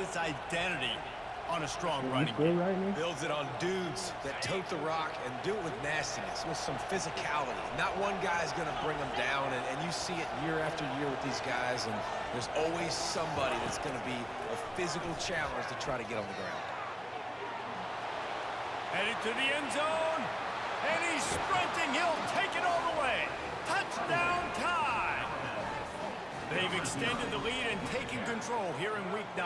its identity on a strong running game. Builds it on dudes that tote the rock and do it with nastiness, with some physicality. Not one guy is going to bring them down, and you see it year after year with these guys, and there's always somebody that's going to be a physical challenge to try to get on the ground. Headed to the end zone, and he's sprinting. He'll take it all the way. Touchdown time! They've extended the lead and taken control here in Week 9.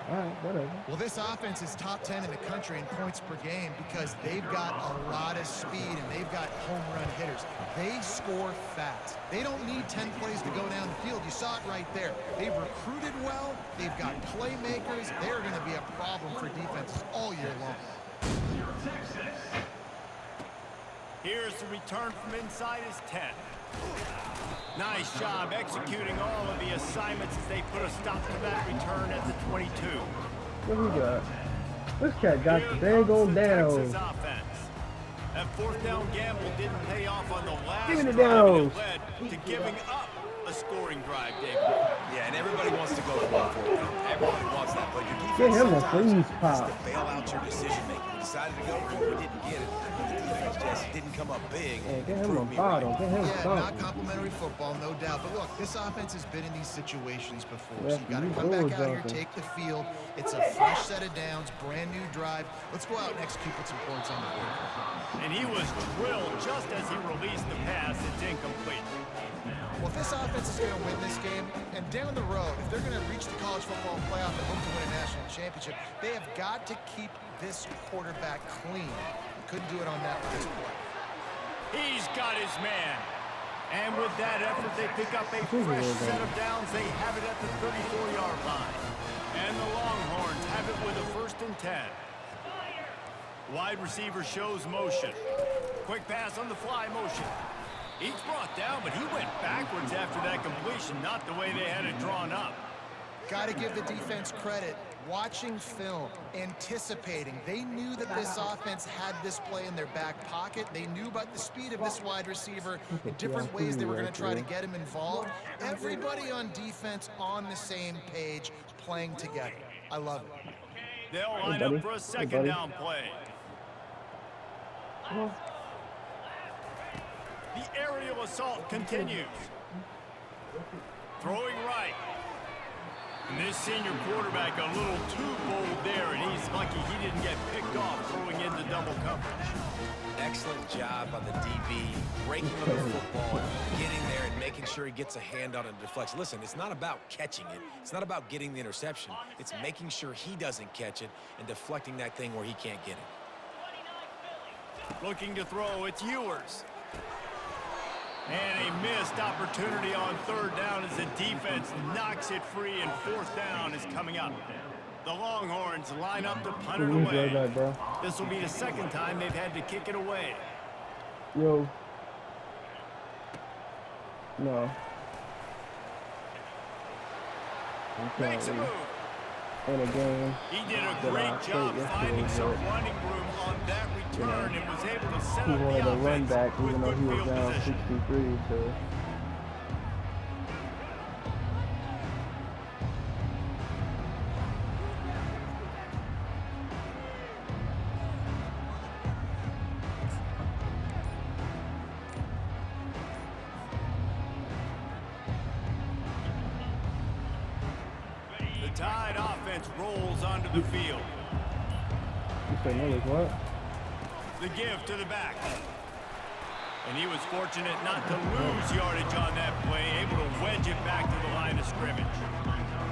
All right, whatever. Well, this offense is top 10 in the country in points per game because they've got a lot of speed and they've got home run hitters. They score fast. They don't need 10 plays to go down the field. You saw it right there. They've recruited well. They've got playmakers. They're going to be a problem for defenses all year long. Here's the return from inside his 10. Nice job executing all of the assignments as they put a stop to that return at the 22. What we got? This cat got the dang old down. That fourth down gamble didn't pay off on the last Give me the drive, downs. and it led to giving up a scoring drive, David. Yeah, and everybody wants to go for it. Everybody wants that, but your defense Get him a sometimes freeze has pop. to bail out your decision-making. You decided to go for it, you didn't get it. The defense just didn't come up big. Yeah, get him a Prove me bottle. right. Get him Yeah, something. not complimentary football, no doubt. But look, this offense has been in these situations before. Yeah, So you got to you come back always out here, jumping. take the field. It's a fresh set of downs, brand new drive. Let's go out and execute with some points on the board. And he was drilled just as he released the pass. It's incomplete. Well, if this offense is going to win this game, and down the road, if they're going to reach the college football playoff and hope to win a national championship, they have got to keep this quarterback clean. Couldn't do it on that last play. He's got his man. And with that effort, they pick up a fresh set of downs. They have it at the 34-yard line. And the Longhorns have it with a 1st and 10. Wide receiver shows motion. Quick pass on the fly motion. He's brought down, but he went backwards after that completion, not the way they had it drawn up. Got to give the defense credit. Watching film, anticipating. They knew that this offense had this play in their back pocket. They knew about the speed of this wide receiver, the different ways they were going to try to get him involved. Everybody on defense on the same page, playing together. I love it. They'll line up for a second down play. The aerial assault continues. Throwing right. And this senior quarterback a little too bold there, and he's lucky he didn't get picked off throwing into double coverage. Excellent job on the DB, breaking on the football, getting there and making sure he gets a hand on it and deflects. Listen, it's not about catching it. It's not about getting the interception. It's making sure he doesn't catch it and deflecting that thing where he can't get it. Looking to throw, it's Ewers. And a missed opportunity on 3rd down as the defense knocks it free, and 4th down is coming up. The Longhorns line up to punt it away. This will be the 2nd time they've had to kick it away. Yo. No. Makes a move. In a game. He did a great job finding some running room on that return and was able to set up the He wanted to run offense back with even though good he was field down position. 63 to... The Tide offense rolls onto the field. You say no, what? The give to the back. And he was fortunate not to lose yardage on that play, able to wedge it back to the line of scrimmage.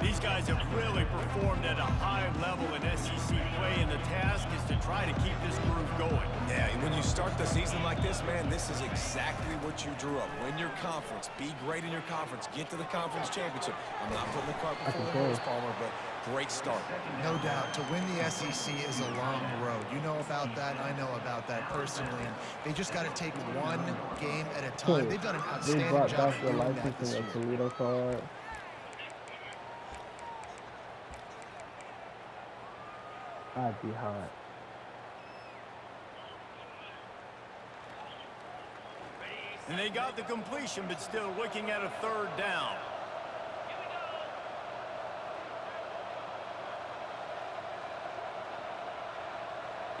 These guys have really performed at a high level in SEC play, and the task is to try to keep this groove going. Yeah, when you start the season like this, man, this is exactly what you drew up. Win your conference. Be great in your conference. Get to the conference championship. I'm not putting the cart before the horse, Palmer, but great start. No doubt. To win the SEC is a long road. You know about that. I know about that personally. And they just got to take one game at a time. They've done an outstanding They brought job back of the doing that license this and year. the Toledo card. I'd be hot. And they got the completion, but still looking at a 3rd down.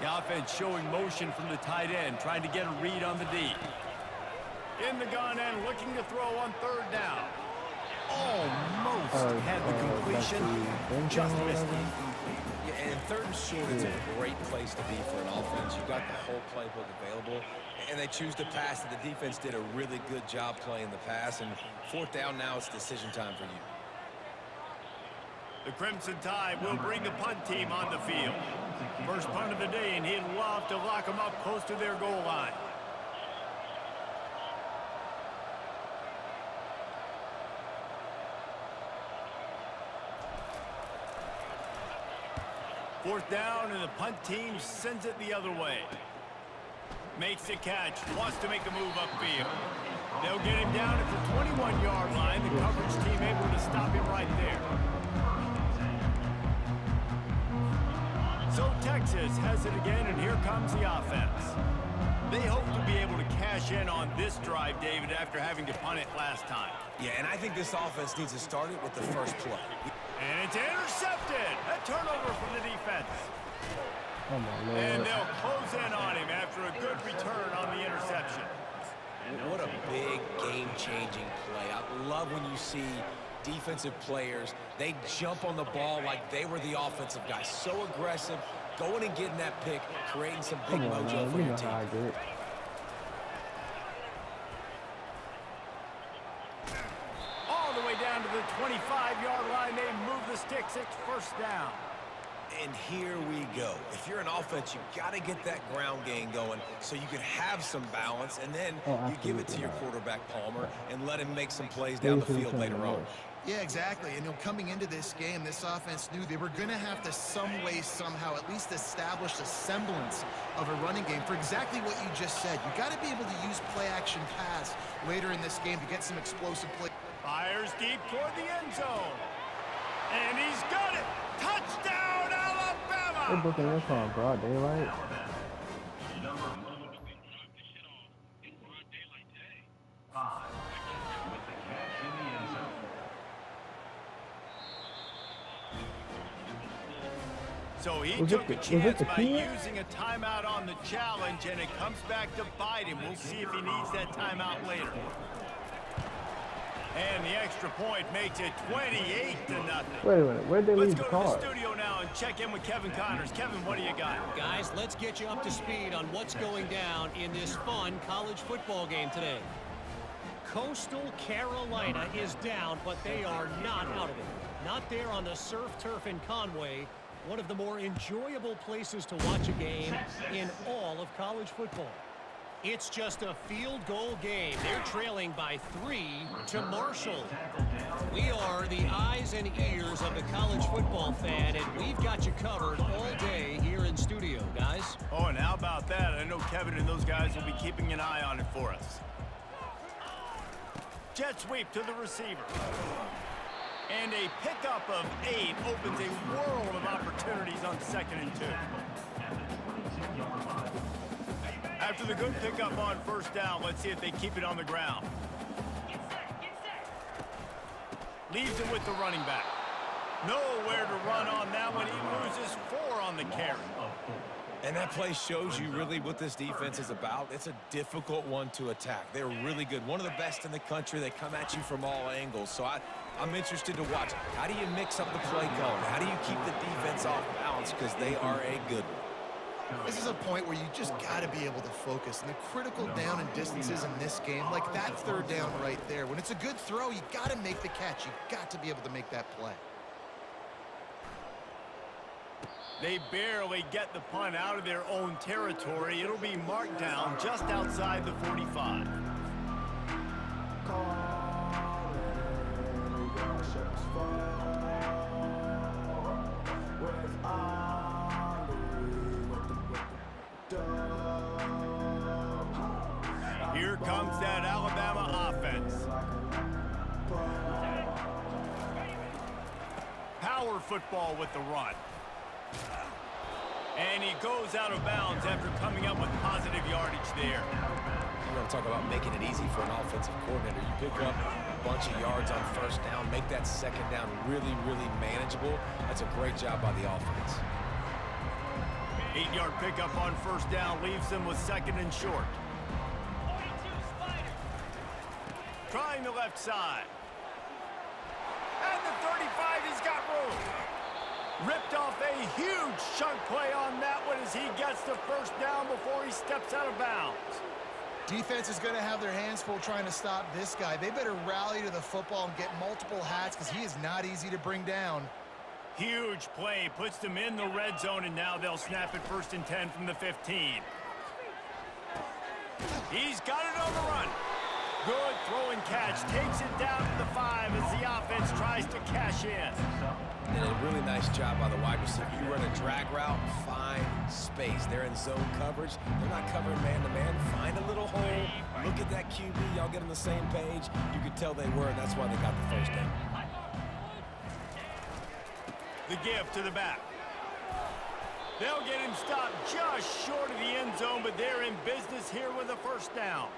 The offense showing motion from the tight end, trying to get a read on the D. In the gun and looking to throw on third down. Almost had the completion, just missed it. Yeah, and third and short is a great place to be for an offense. You've got the whole playbook available, and they choose to pass, and the defense did a really good job playing the pass. And fourth down now, it's decision time for you. The Crimson Tide will bring the punt team on the field. First punt of the day, and he'd love to lock them up close to their goal line. Fourth down, and the punt team sends it the other way. Makes the catch, wants to make a move upfield. They'll get him down at the 21-yard line. The coverage team able to stop him right there. So Texas has it again, and here comes the offense. They hope to be able to cash in on this drive, David, after having to punt it last time. Yeah, and I think this offense needs to start it with the first play. And it's intercepted. A turnover from the defense. Oh my Lord. And they'll close in on him after a good return on the interception. What a big game-changing play. I love when you see defensive players, they jump on the ball like they were the offensive guy. So aggressive, going and getting that pick, creating some big mojo for your team. All the way down to the 25-yard line, they move the sticks. It's first down. And here we go. If you're an offense, you got to get that ground game going so you can have some balance, and then you give it to your quarterback, Palmer, and let him make some plays down the field later on. Yeah, exactly. And coming into this game, this offense knew they were going to have to some way, somehow, at least establish a semblance of a running game for exactly what you just said. You got to be able to use play-action pass later in this game to get some explosive play. Fires deep toward the end zone. And he's got it. Touchdown, Alabama! They're booking this on broad daylight. So he took a chance by using a timeout on the challenge, and it comes back to bite him. We'll see if he needs that timeout later. And the extra point makes it 28-0. Wait a minute, where'd they leave the car? Let's go to the studio now and check in with Kevin Connors. Kevin, what do you got? Guys, let's get you up to speed on what's going down in this fun college football game today. Coastal Carolina is down, but they are not out of it. Not there on the surf turf in Conway, one of the more enjoyable places to watch a game in all of college football. It's just a field goal game. They're trailing by 3 to Marshall. We are the eyes and ears of the college football fan, and we've got you covered all day here in studio, guys. Oh, and how about that? I know Kevin and those guys will be keeping an eye on it for us. Jet sweep to the receiver. And a pickup of 8 opens a world of opportunities on 2nd and 2. After the good pickup on first down, let's see if they keep it on the ground. Leaves it with the running back. Nowhere to run on that one. He loses 4 on the carry. And that play shows you really what this defense is about. It's a difficult one to attack. They're really good. One of the best in the country. They come at you from all angles. So I'm interested to watch. How do you mix up the play calling? How do you keep the defense off balance? Because they are a good one. This is a point where you just got to be able to focus. And the critical down and distances in this game, like that third down right there, when it's a good throw, you got to make the catch. You got to be able to make that play. They barely get the punt out of their own territory. It'll be marked down just outside the 45. Here comes that Alabama offense. Power football with the run. And he goes out of bounds after coming up with positive yardage there. You want to talk about making it easy for an offensive coordinator. You pick up a bunch of yards on first down, make that second down really, really manageable. That's a great job by the offense. 8-yard pickup on first down leaves them with second and short. Trying the left side. And the 35, he's got room. Ripped off a huge chunk play on that one as he gets the first down before he steps out of bounds. Defense is going to have their hands full trying to stop this guy. They better rally to the football and get multiple hats because he is not easy to bring down. Huge play, puts them in the red zone, and now they'll snap it 1st and 10 from the 15. He's got it on the run. Good throw and catch, takes it down to the 5 as the offense tries to cash in. And a really nice job by the wide receiver. You run a drag route, find space. They're in zone coverage. They're not covering man-to-man. Find a little hole. Look at that QB. Y'all get on the same page. You could tell they were, and that's why they got the first down. The give to the back. They'll get him stopped just short of the end zone, but they're in business here with a first down.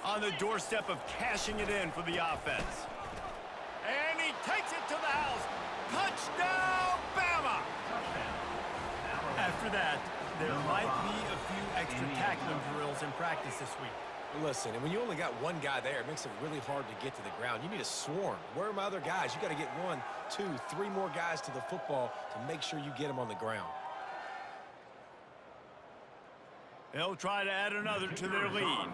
On the doorstep of cashing it in for the offense. And he takes it to the house. Touchdown, Bama! After that, there might be a few extra tackling drills in practice this week. Listen, and when you only got one guy there, it makes it really hard to get to the ground. You need a swarm. Where are my other guys? You got to get 1, 2, 3 more guys to the football to make sure you get them on the ground. They'll try to add another to their lead.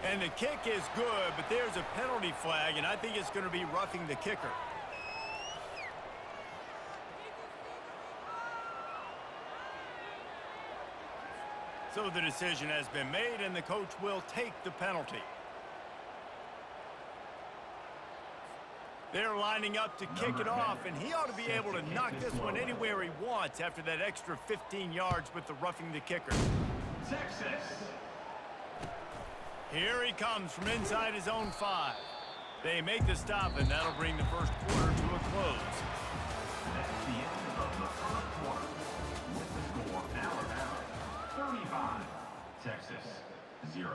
And the kick is good, but there's a penalty flag, and I think it's going to be roughing the kicker. So the decision has been made, and the coach will take the penalty. They're lining up to kick it off, and he ought to be able to knock this one anywhere he wants after that extra 15 yards with the roughing the kicker. Texas. Here he comes from inside his own 5. They make the stop, and that'll bring the first quarter to a close. That's the end of the first quarter. With the score, Alabama 35, Texas 0.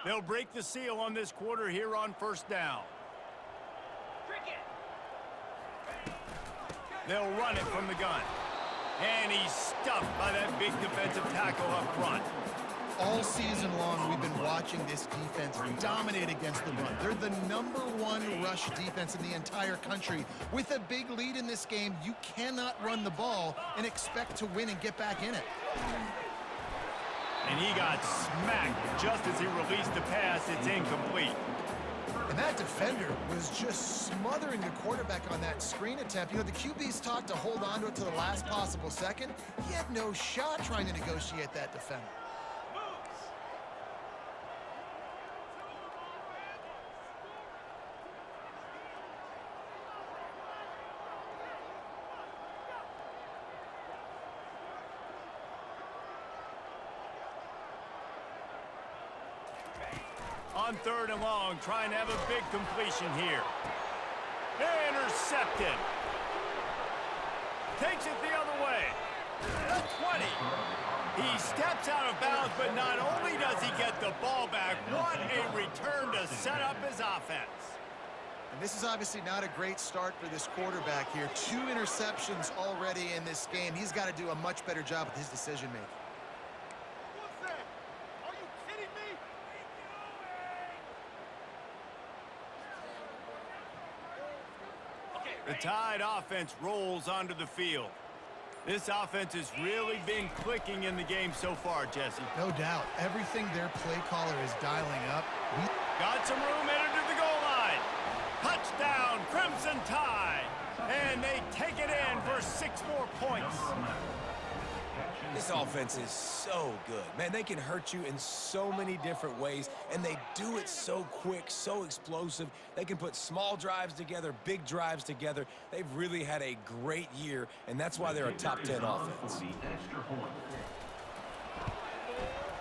They'll break the seal on this quarter here on first down. They'll run it from the gun. And he's stuffed by that big defensive tackle up front. All season long, we've been watching this defense dominate against the run. They're the #1 rush defense in the entire country. With a big lead in this game, you cannot run the ball and expect to win and get back in it. And he got smacked just as he released the pass. It's incomplete. And that defender was just smothering the quarterback on that screen attempt. You know, the QB's taught to hold on to it to the last possible second. He had no shot trying to negotiate that defender. On 3rd and long, trying to have a big completion here. Intercepted. Takes it the other way. The 20. He steps out of bounds, but not only does he get the ball back, what a return to set up his offense. And this is obviously not a great start for this quarterback here. 2 interceptions already in this game. He's got to do a much better job with his decision-making. The Tide offense rolls onto the field. This offense has really been clicking in the game so far, Jesse. No doubt. Everything their play caller is dialing up. Got some room headed to the goal line. Touchdown, Crimson Tide. And they take it in for 6 more points. This offense is so good. Man, they can hurt you in so many different ways, and they do it so quick, so explosive. They can put small drives together, big drives together. They've really had a great year, and that's why they're a top 10 offense.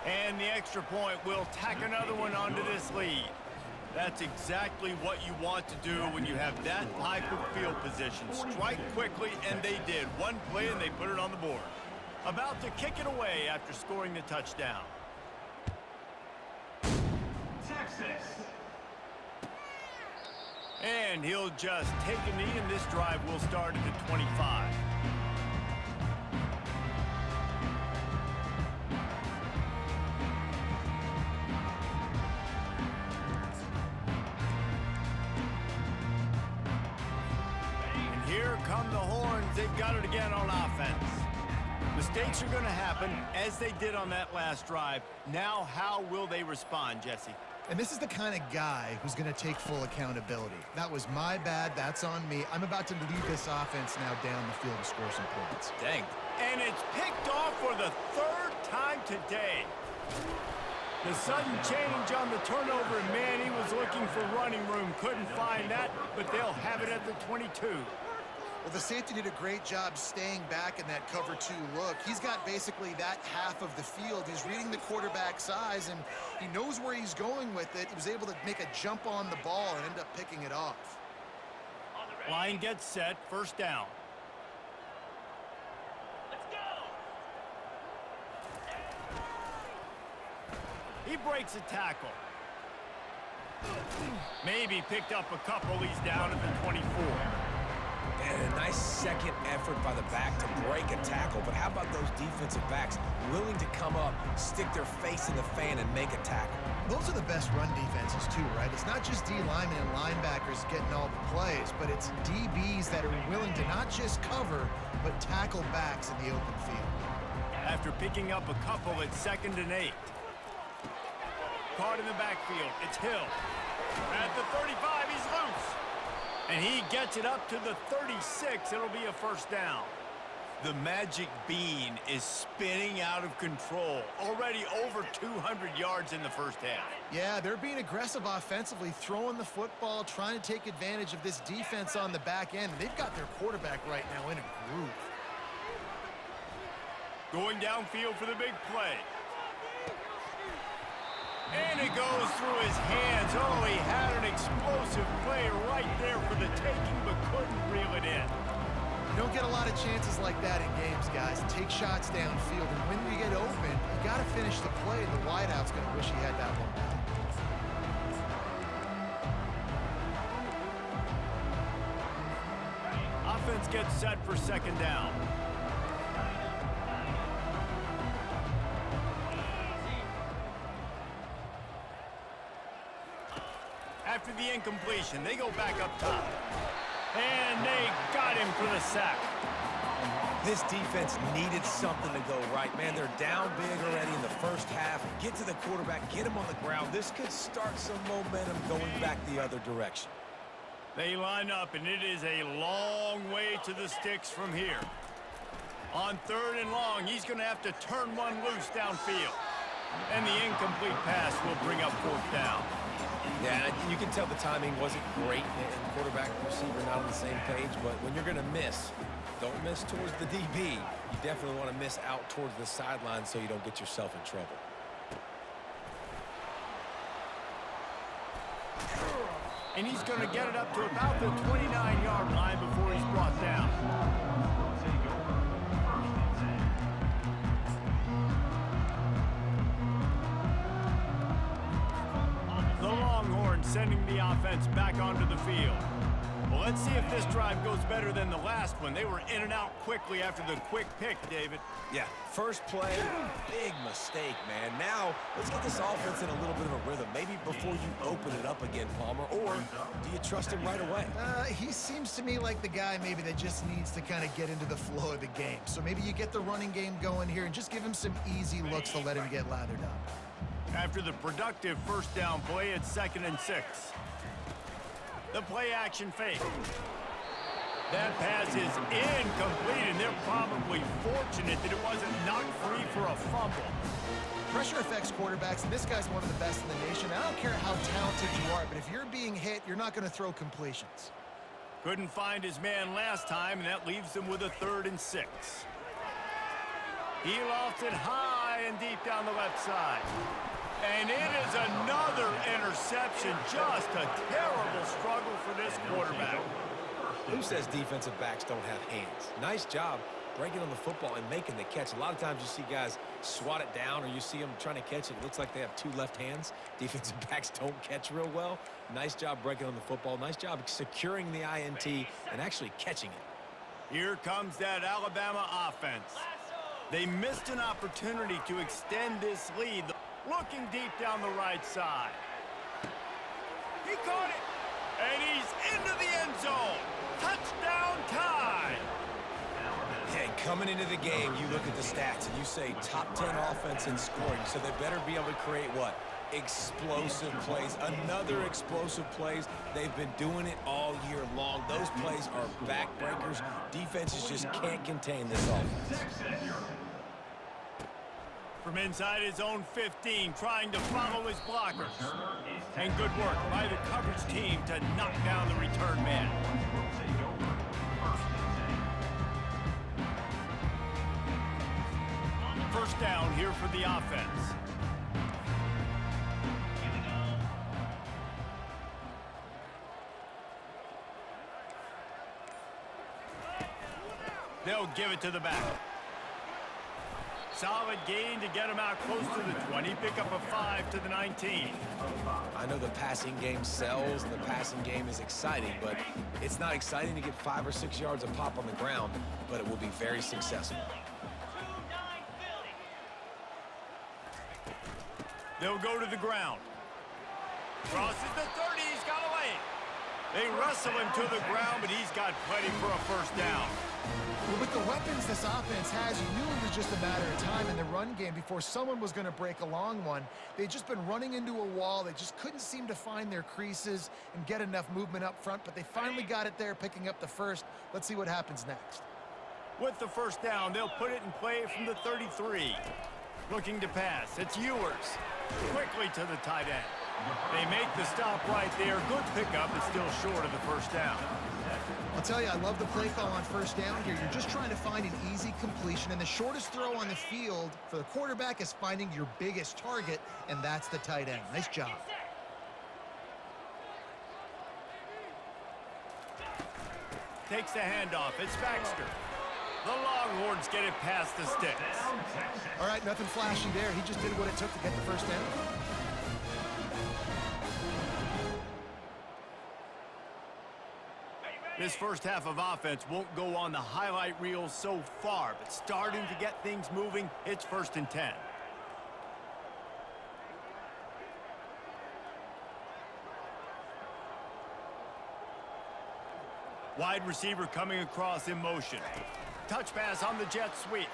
And the extra point will tack another one onto this lead. That's exactly what you want to do when you have that type of field position. Strike quickly, and they did. One play, and they put it on the board. About to kick it away after scoring the touchdown. Texas. And he'll just take a knee, and this drive will start at the 25. Here come the horns. They've got it again on offense. Mistakes are going to happen, as they did on that last drive. Now, how will they respond, Jesse? And this is the kind of guy who's going to take full accountability. That was my bad. That's on me. I'm about to lead this offense now down the field and score some points. Dang. And it's picked off for the third time today. The sudden change on the turnover, and man, he was looking for running room. Couldn't find that, but they'll have it at the 22. Well, the safety did a great job staying back in that cover 2 look. He's got basically that half of the field. He's reading the quarterback size, and he knows where he's going with it. He was able to make a jump on the ball and end up picking it off. Line gets set, first down. He breaks a tackle. Maybe picked up a couple. He's down at the 24. And a nice second effort by the back to break a tackle. But how about those defensive backs willing to come up, stick their face in the fan, and make a tackle? Those are the best run defenses too, right? It's not just D linemen and linebackers getting all the plays, but it's DBs that are willing to not just cover, but tackle backs in the open field. After picking up a couple, it's 2nd and 8. Caught in the backfield. It's Hill. At the 35, he's loose. And he gets it up to the 36. It'll be a first down. The magic bean is spinning out of control. Already over 200 yards in the first half. Yeah, they're being aggressive offensively, throwing the football, trying to take advantage of this defense on the back end. They've got their quarterback right now in a groove. Going downfield for the big play. And it goes through his hands. Oh, he had an explosive play right there for the taking, but couldn't reel it in. You don't get a lot of chances like that in games, guys. Take shots downfield, and when you get open, you got to finish the play. The wideout's going to wish he had that one back. Offense gets set for 2nd down. After the incompletion, they go back up top. And they got him for the sack. This defense needed something to go right. Man, they're down big already in the first half. Get to the quarterback, get him on the ground. This could start some momentum going back the other direction. They line up, and it is a long way to the sticks from here. On 3rd and long, he's going to have to turn one loose downfield. And the incomplete pass will bring up 4th down. Yeah, you can tell the timing wasn't great, and quarterback and receiver not on the same page, but when you're going to miss, don't miss towards the DB. You definitely want to miss out towards the sideline so you don't get yourself in trouble. And he's going to get it up to about the 29-yard line before he's brought down. The Longhorns sending the offense back onto the field. Well, let's see if this drive goes better than the last one. They were in and out quickly after the quick pick, David. Yeah, first play, big mistake, man. Now, let's get this offense in a little bit of a rhythm. Maybe before you open it up again, Palmer, or do you trust him right away? He seems to me like the guy maybe that just needs to kind of get into the flow of the game. So maybe you get the running game going here and just give him some easy looks to let him get lathered up. After the productive first down play, it's 2nd and 6. The play action fake. That pass is incomplete, and they're probably fortunate that it wasn't knocked free for a fumble. Pressure affects quarterbacks, and this guy's one of the best in the nation. I don't care how talented you are, but if you're being hit, you're not going to throw completions. Couldn't find his man last time, and that leaves him with a 3rd and 6. He lofts it high and deep down the left side. And it is another interception. Just a terrible struggle for this quarterback. Who says defensive backs don't have hands? Nice job breaking on the football and making the catch. A lot of times you see guys swat it down or you see them trying to catch it. It looks like they have two left hands. Defensive backs don't catch real well. Nice job breaking on the football. Nice job securing the INT and actually catching it. Here comes that Alabama offense. They missed an opportunity to extend this lead. Looking deep down the right side. He caught it. And he's into the end zone. Touchdown time. Hey, coming into the game, you look at the stats and you say top 10 offense in scoring, so they better be able to create what? Explosive plays. Another explosive plays. They've been doing it all year long. Those plays are backbreakers. Defenses just can't contain this offense. From inside his own 15, trying to follow his blockers. And good work by the coverage team to knock down the return man. First down here for the offense. They'll give it to the back. Solid gain to get him out close to the 20. Pick up a 5 to the 19. I know the passing game sells and the passing game is exciting, but it's not exciting to get 5 or 6 yards of pop on the ground, but it will be very successful. They'll go to the ground. Crosses the 30. He's got away. They wrestle him to the ground, but he's got plenty for a first down. Well, with the weapons this offense has, you knew it was just a matter of time in the run game before someone was going to break a long one. They'd just been running into a wall. They just couldn't seem to find their creases and get enough movement up front, but they finally got it there, picking up the first. Let's see what happens next. With the first down, they'll put it in play from the 33. Looking to pass. It's Ewers. Quickly to the tight end. They make the stop right there. Good pickup, but still short of the first down. I'll tell you, I love the play call on first down here. You're just trying to find an easy completion, and the shortest throw on the field for the quarterback is finding your biggest target, and that's the tight end. Nice job. Takes the handoff. It's Baxter. The Longhorns get it past the sticks. All right, nothing flashy there. He just did what it took to get the first down. This first half of offense won't go on the highlight reel so far, but starting to get things moving, it's 1st and 10. Wide receiver coming across in motion. Touch pass on the jet sweep.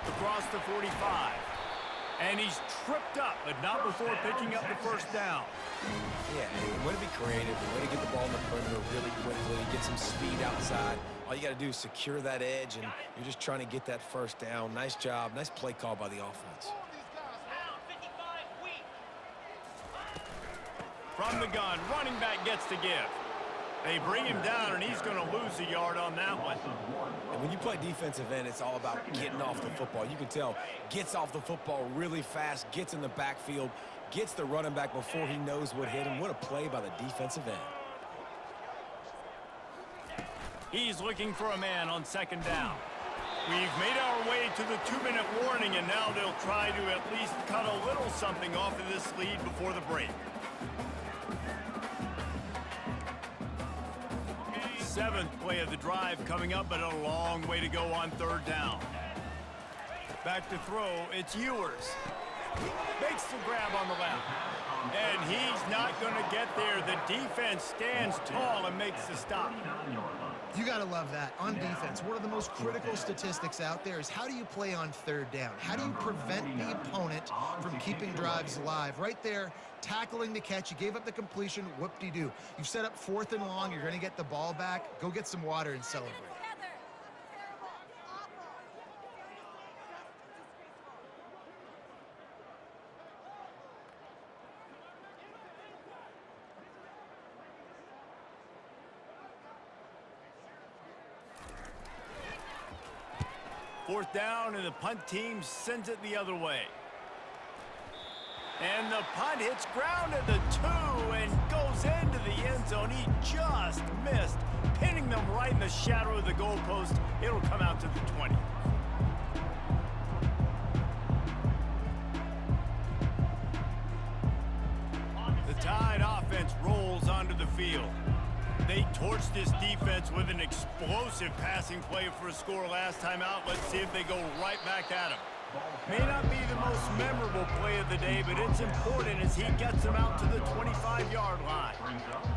Across the 45. And he's tripped up, but not before picking up the first down. Yeah, way to be creative, way to get the ball in the perimeter really quickly, get some speed outside. All you got to do is secure that edge, and you're just trying to get that first down. Nice job, nice play call by the offense. From the gun, running back gets the give. They bring him down, and he's going to lose a yard on that one. And when you play defensive end, it's all about getting off the football. You can tell, gets off the football really fast, gets in the backfield, gets the running back before he knows what hit him. What a play by the defensive end. He's looking for a man on 2nd down. We've made our way to the 2-minute warning, and now they'll try to at least cut a little something off of this lead before the break. 7th play of the drive coming up, but a long way to go on 3rd down. Back to throw, it's Ewers. Makes the grab on the left. And he's not going to get there. The defense stands tall and makes the stop. You got to love that. On defense, one of the most critical statistics out there is how do you play on 3rd down? How do you prevent the opponent from keeping drives alive? Right there, tackling the catch. You gave up the completion. Whoop-de-doo. You've set up 4th and long. You're going to get the ball back. Go get some water and celebrate. Fourth down, and the punt team sends it the other way. And the punt hits ground at the 2 and goes into the end zone. He just missed, pinning them right in the shadow of the goalpost. It'll come out to the 20. The Tide offense rolls onto the field. They torched this defense with an explosive passing play for a score last time out. Let's see if they go right back at him. May not be the most memorable play of the day, but it's important as he gets them out to the 25-yard line.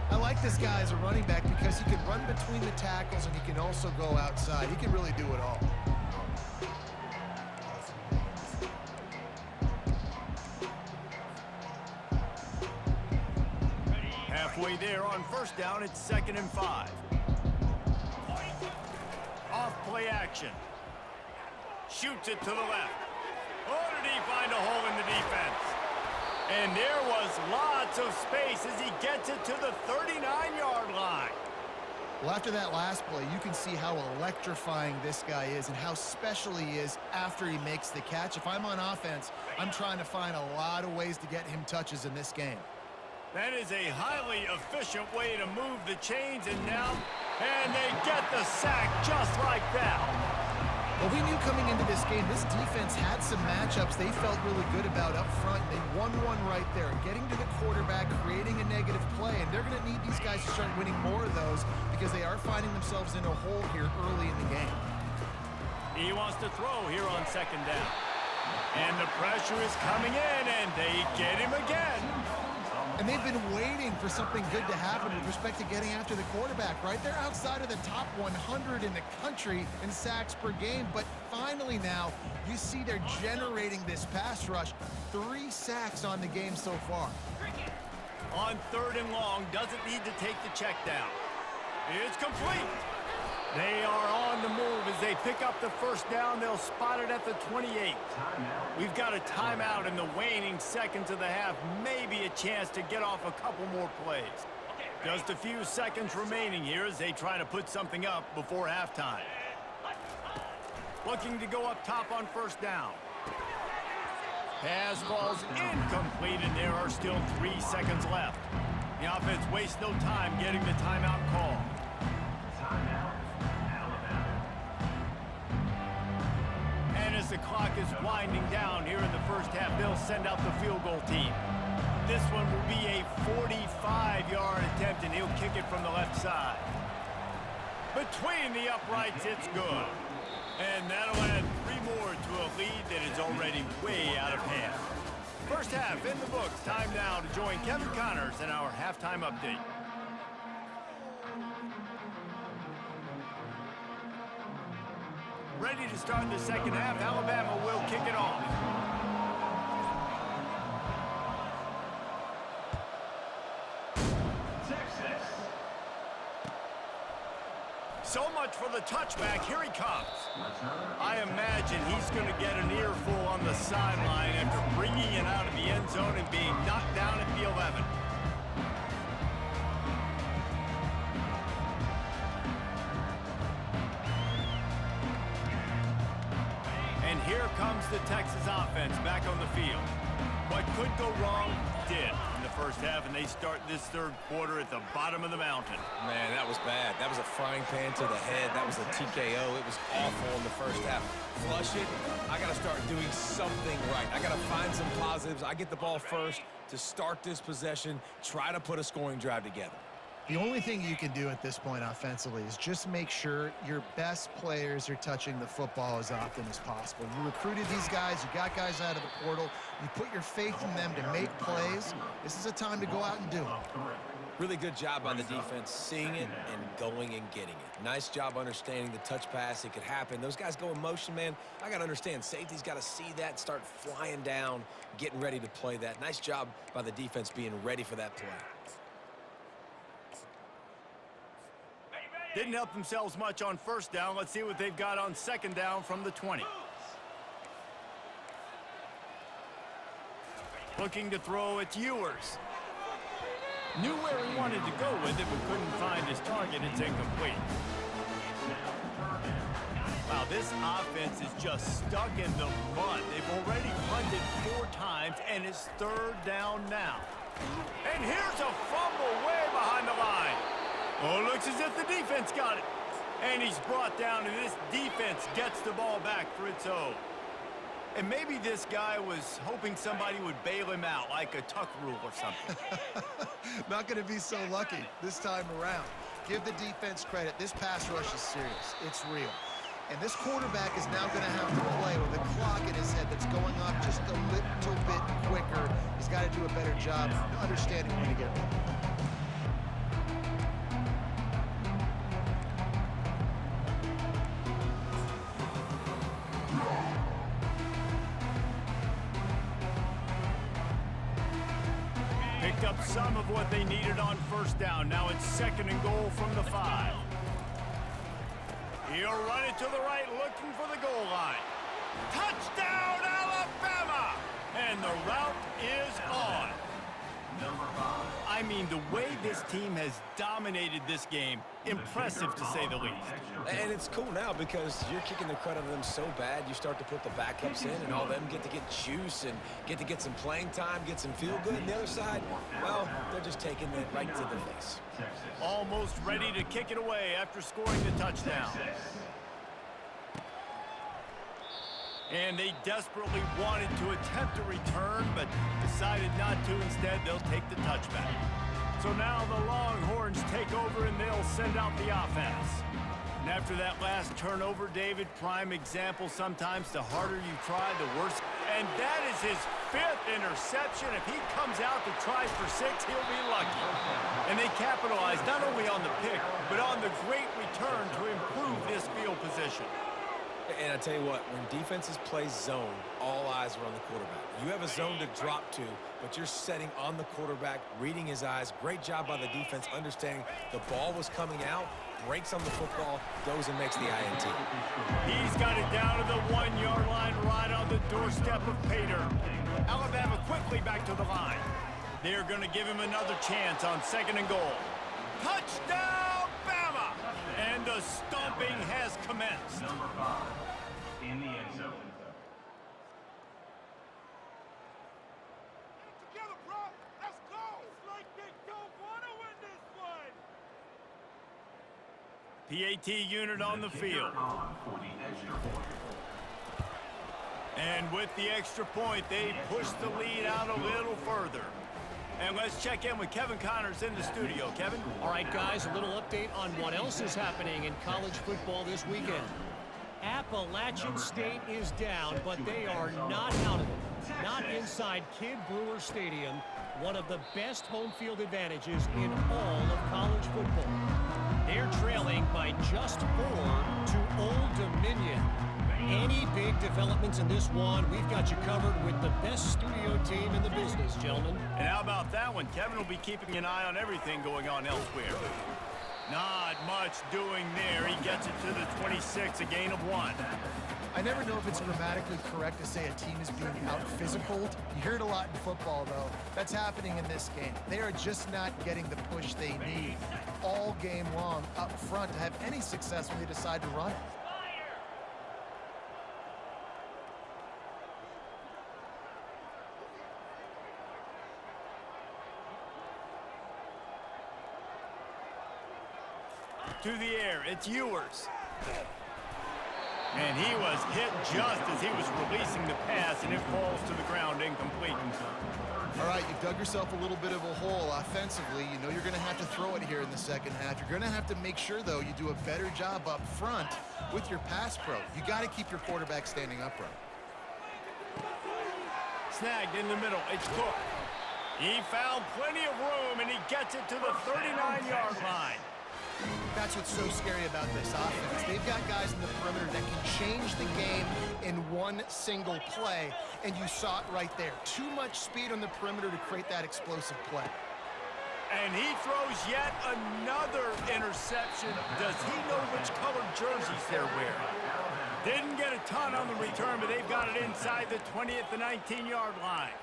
I like this guy as a running back because he can run between the tackles and he can also go outside. He can really do it all. Halfway there on first down, it's 2nd and 5. Off play action. Shoots it to the left. Oh, did he find a hole in the defense? And there was lots of space as he gets it to the 39-yard line. Well, after that last play, you can see how electrifying this guy is and how special he is after he makes the catch. If I'm on offense, I'm trying to find a lot of ways to get him touches in this game. That is a highly efficient way to move the chains, and they get the sack just like that. Well, we knew coming into this game, this defense had some matchups they felt really good about up front. They won one right there, getting to the quarterback, creating a negative play, and they're going to need these guys to start winning more of those because they are finding themselves in a hole here early in the game. He wants to throw here on 2nd down. And the pressure is coming in, and they get him again. And they've been waiting for something good to happen with respect to getting after the quarterback, right? They're outside of the top 100 in the country in sacks per game, but finally now you see they're generating this pass rush. 3 sacks on the game so far. On 3rd and long, doesn't need to take the check down. It's complete. They are on the move as they pick up the first down. They'll spot it at the 28. We've got a timeout in the waning seconds of the half. Maybe a chance to get off a couple more plays. Just a few seconds remaining here as they try to put something up before halftime. Looking to go up top on first down. Pass falls incomplete, and there are still 3 seconds left. The offense wastes no time getting the timeout call. And as the clock is winding down here in the first half, they'll send out the field goal team. This one will be a 45-yard attempt, and he'll kick it from the left side. Between the uprights, it's good. And that'll add 3 more to a lead that is already way out of hand. First half in the books. Time now to join Kevin Connors in our halftime update. Ready to start the second half. Alabama will kick it off. So much for the touchback. Here he comes. I imagine he's going to get an earful on the sideline after bringing it out of the end zone and being knocked down at the 11. And here comes the Texas offense back on the field. What could go wrong did in the first half, and they start this third quarter at the bottom of the mountain. Man, that was bad. That was a frying pan to the head. That was a TKO. It was awful in the first half. Flush it. I got to start doing something right. I got to find some positives. I get the ball first to start this possession, try to put a scoring drive together. The only thing you can do at this point offensively is just make sure your best players are touching the football as often as possible. You recruited these guys, you got guys out of the portal, you put your faith in them to make plays. This is a time to go out and do it. Really good job by the defense, seeing it and going and getting it. Nice job understanding the touch pass. It could happen. Those guys go in motion, man. I got to understand. Safety's got to see that, start flying down, getting ready to play that. Nice job by the defense being ready for that play. Didn't help themselves much on first down. Let's see what they've got on second down from the 20. Looking to throw, it's Ewers. Knew where he wanted to go with it, but couldn't find his target. It's incomplete. Wow, this offense is just stuck in the mud. They've already punted 4 times, and it's 3rd down now. And here's a fumble way behind the line. Oh, looks as if the defense got it. And he's brought down, and this defense gets the ball back for its own. And maybe this guy was hoping somebody would bail him out, like a tuck rule or something. Not going to be so lucky this time around. Give the defense credit. This pass rush is serious. It's real. And this quarterback is now going to have to play with a clock in his head that's going off just a little bit quicker. He's got to do a better job understanding when to get ready. Picked up some of what they needed on 1st down. Now it's 2nd and goal from the 5. He'll run it to the right, looking for the goal line. Touchdown, Alabama! And the route is on. I mean, the way this team has dominated this game, impressive to say the least. And it's cool now because you're kicking the crud out of them so bad, you start to put the backups in, and all them get to get juice and get to get some playing time, get some feel good. And the other side, well, they're just taking it right to the face. Almost ready to kick it away after scoring the touchdown. And they desperately wanted to attempt a return, but decided not to. Instead, they'll take the touchback. So now the Longhorns take over, and they'll send out the offense. And after that last turnover, David, prime example, sometimes the harder you try, the worse. And that is his 5th interception. If he comes out to try for 6, he'll be lucky. And they capitalize not only on the pick, but on the great return to improve this field position. And I tell you what, when defenses play zone, all eyes are on the quarterback. You have a zone to drop to, but you're setting on the quarterback, reading his eyes. Great job by the defense, understanding the ball was coming out, breaks on the football, goes and makes the INT. He's got it down to the 1-yard line, right on the doorstep of Pater. Alabama quickly back to the line. They're going to give him another chance on 2nd and goal. Touchdown, Bama! And the stomping has commenced. In the end zone. Together, bro. Let's go. It's like they don't want to win this one. PAT unit on the field. For the extra point. And with the extra point, they push the lead out a little further. And let's check in with Kevin Connors in the studio. Kevin? All right, guys, a little update on what else is happening in college football this weekend. Appalachian State is down, but they are not out of it. Not inside Kid Brewer Stadium, one of the best home field advantages in all of college football. They're trailing by just 4 to Old Dominion. Any big developments in this one, we've got you covered with the best studio team in the business, gentlemen. And how about that one? Kevin will be keeping an eye on everything going on elsewhere. Not much doing there. He gets it to the 26, a gain of 1. I never know if it's grammatically correct to say a team is being out-physicaled. You hear it a lot in football, though. That's happening in this game. They are just not getting the push they need all game long up front to have any success when they decide to run it. To the air, it's Ewers. And he was hit just as he was releasing the pass, and it falls to the ground incomplete. All right, you've dug yourself a little bit of a hole offensively. You know you're going to have to throw it here in the second half. You're going to have to make sure, though, you do a better job up front with your pass pro. You got to keep your quarterback standing upright. Snagged in the middle, it's Cook. He found plenty of room, and he gets it to the 39-yard line. That's what's so scary about this offense. They've got guys in the perimeter that can change the game in one single play, and you saw it right there. Too much speed on the perimeter to create that explosive play. And he throws yet another interception. Does he know which colored jerseys they're wearing? Didn't get a ton on the return, but they've got it inside the 20 at the 19-yard line.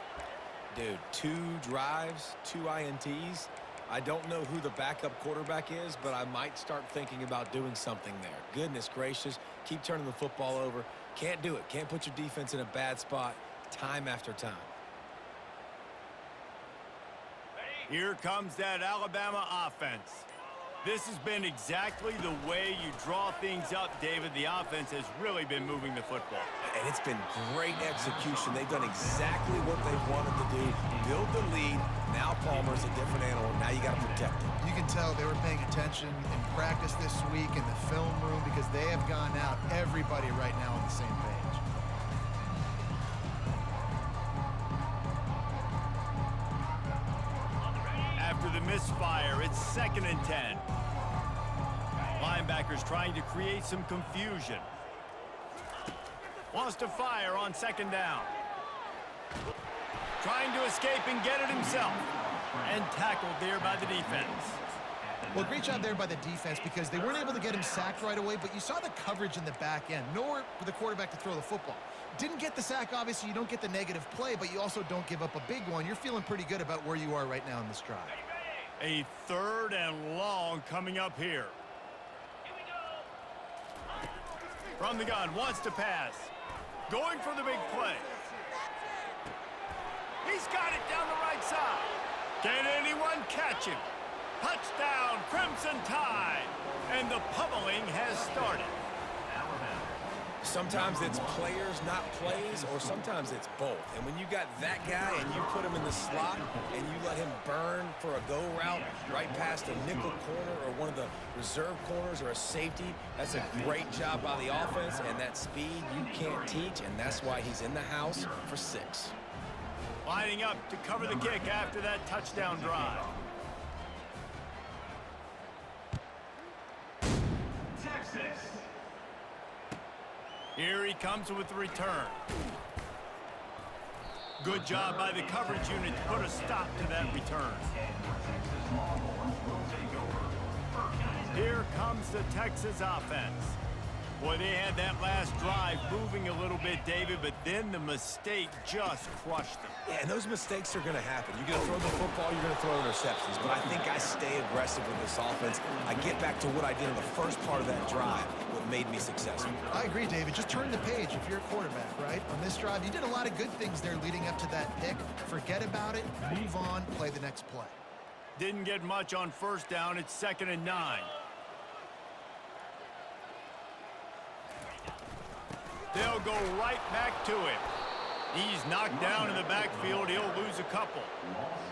Dude, 2 drives, 2 INTs. I don't know who the backup quarterback is, but I might start thinking about doing something there. Goodness gracious, keep turning the football over. Can't do it. Can't put your defense in a bad spot time after time. Here comes that Alabama offense. This has been exactly the way you draw things up, David. The offense has really been moving the football. And it's been great execution. They've done exactly what they've wanted to do. Build the lead. Now Palmer's a different animal. Now you got to protect him. You can tell they were paying attention in practice this week in the film room because they have gone out, everybody right now on the same page. After the misfire, it's 2nd and 10. Linebackers trying to create some confusion. Wants to fire on 2nd down. Trying to escape and get it himself. And tackled there by the defense. Well, great job there by the defense because they weren't able to get him sacked right away, but you saw the coverage in the back end. Nowhere for the quarterback to throw the football. Didn't get the sack, obviously. You don't get the negative play, but you also don't give up a big one. You're feeling pretty good about where you are right now in this drive. A 3rd and long coming up here. From the gun, wants to pass. Going for the big play. He's got it down the right side. Can anyone catch him? Touchdown, Crimson Tide. And the pummeling has started. Sometimes it's players, not plays, or sometimes it's both. And when you got that guy and you put him in the slot and you let him burn for a go route right past a nickel corner or one of the reserve corners or a safety, that's a great job by the offense, and that speed you can't teach, and that's why he's in the house for 6. Lining up to cover the kick after that touchdown drive. Texas. Here he comes with the return. Good job by the coverage unit to put a stop to that return. Here comes the Texas offense. Boy, they had that last drive moving a little bit, David, but then the mistake just crushed them. Yeah, and those mistakes are going to happen. You're going to throw the football, you're going to throw interceptions. But I think I stay aggressive with this offense. I get back to what I did in the first part of that drive, what made me successful. I agree, David. Just turn the page if you're a quarterback, right? On this drive, you did a lot of good things there leading up to that pick. Forget about it, move on, play the next play. Didn't get much on 1st down. It's 2nd and 9. They'll go right back to him. He's knocked down in the backfield. He'll lose a couple.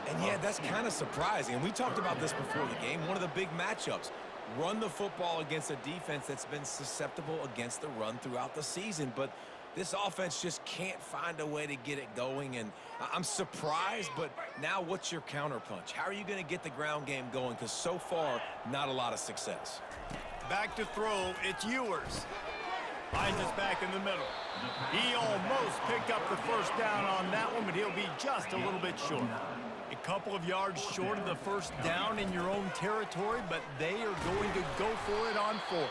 And yeah, that's kind of surprising. And we talked about this before the game. One of the big matchups. Run the football against a defense that's been susceptible against the run throughout the season. But this offense just can't find a way to get it going. And I'm surprised, but now what's your counterpunch? How are you going to get the ground game going? Because so far, not a lot of success. Back to throw. It's Ewers. Finds us back in the middle. He almost picked up the 1st down on that one, but he'll be just a little bit short. A couple of yards short of the 1st down in your own territory, but they are going to go for it on 4th.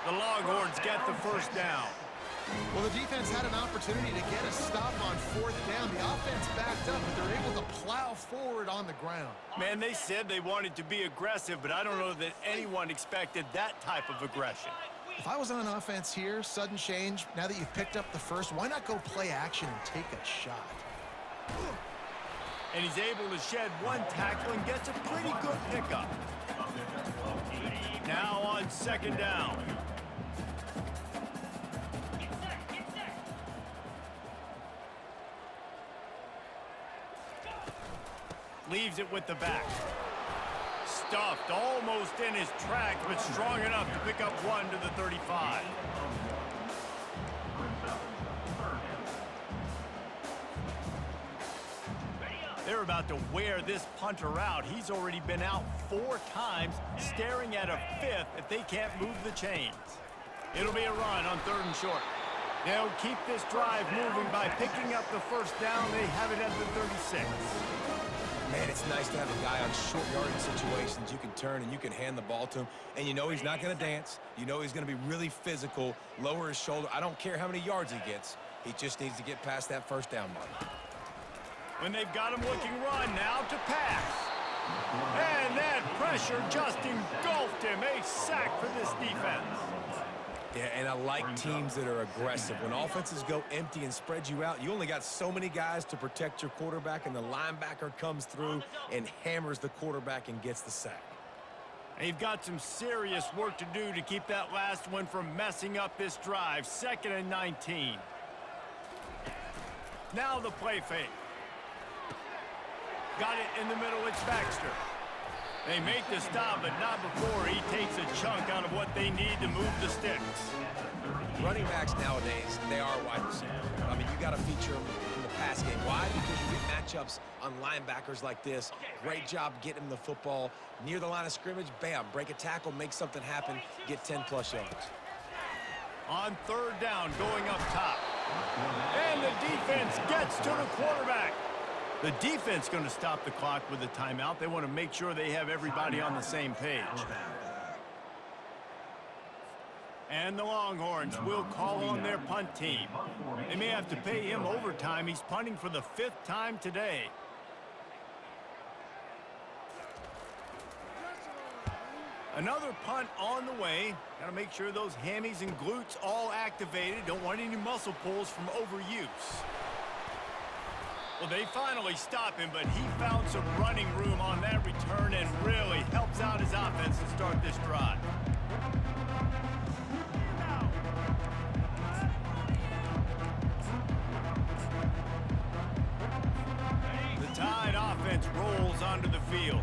The Longhorns get the 1st down. Well, the defense had an opportunity to get a stop on 4th down. The offense backed up, but they're able to plow forward on the ground. Man, they said they wanted to be aggressive, but I don't know that anyone expected that type of aggression. If I was on offense here, sudden change, now that you've picked up the 1st, why not go play action and take a shot? And he's able to shed one tackle and gets a pretty good pickup. Now on 2nd down. Leaves it with the back. Stuffed almost in his track, but strong enough to pick up 1 to the 35. They're about to wear this punter out. He's already been out 4 times, staring at a 5th if they can't move the chains. It'll be a run on 3rd and short. They'll keep this drive moving by picking up the 1st down. They have it at the 36. Man, it's nice to have a guy on short yardage situations. You can turn and you can hand the ball to him. And you know he's not going to dance. You know he's going to be really physical, lower his shoulder. I don't care how many yards he gets. He just needs to get past that 1st down mark. When they've got him looking run, now to pass. And that pressure just engulfed him. A sack for this defense. Yeah, and I like teams that are aggressive. When offenses go empty and spread you out, you only got so many guys to protect your quarterback, and the linebacker comes through and hammers the quarterback and gets the sack. They've got some serious work to do to keep that last one from messing up this drive. 2nd and 19. Now the play fake. Got it in the middle. It's Baxter. They make the stop, but not before he takes a chunk out of what they need to move the sticks. Running backs nowadays, they are wide receivers. I mean, you got to feature them in the pass game. Why? Because you get matchups on linebackers like this. Great job getting them the football near the line of scrimmage. Bam, break a tackle, make something happen, get 10-plus yards. On 3rd down, going up top. And the defense gets to the quarterback. The defense going to stop the clock with a timeout. They want to make sure they have everybody on the same page. And the Longhorns will call on their punt team. They may have to pay him overtime. He's punting for the 5th time today. Another punt on the way. Got to make sure those hammies and glutes all activated. Don't want any muscle pulls from overuse. Well, they finally stop him, but he found some running room on that return and really helps out his offense to start this drive. The Tide offense rolls onto the field.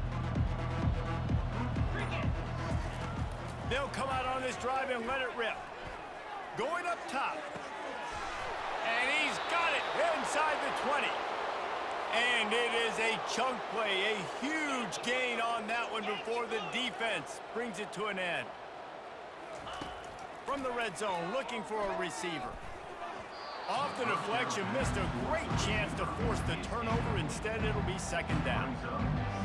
They'll come out on this drive and let it rip. Going up top. And he's got it inside the 20. And it is a chunk play, a huge gain on that one before the defense brings it to an end. From the red zone, looking for a receiver. Off the deflection, missed a great chance to force the turnover. Instead, it'll be 2nd down.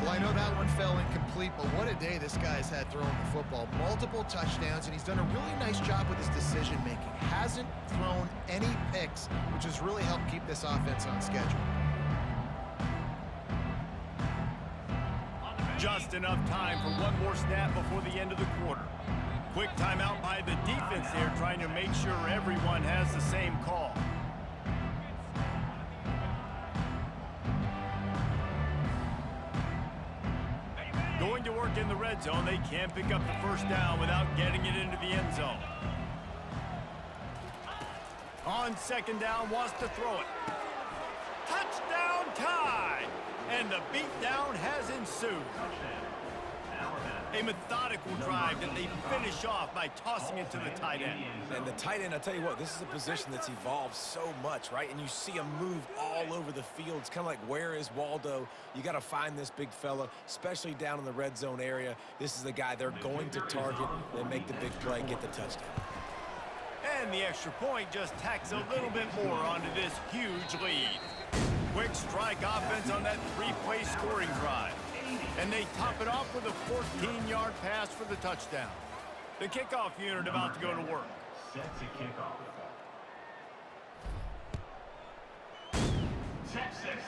Well, I know that one fell incomplete, but what a day this guy's had throwing the football. Multiple touchdowns, and he's done a really nice job with his decision-making. Hasn't thrown any picks, which has really helped keep this offense on schedule. Just enough time for one more snap before the end of the quarter. Quick timeout by the defense there, trying to make sure everyone has the same call. Going to work in the red zone. They can't pick up the 1st down without getting it into the end zone. On 2nd down, wants to throw it. Touchdown Tide! And the beatdown has ensued. A methodical drive that they finish off by tossing it to the tight end. And the tight end, I'll tell you what, this is a position that's evolved so much, right? And you see him move all over the field. It's kind of like, where is Waldo? You got to find this big fella, especially down in the red zone area. This is the guy they're going to target and make the big play, get the touchdown. And the extra point just tacks a little bit more onto this huge lead. Quick strike offense on that 3-play scoring drive. And they top it off with a 14-yard pass for the touchdown. The kickoff unit about to go to work. Set to kick off. Texas.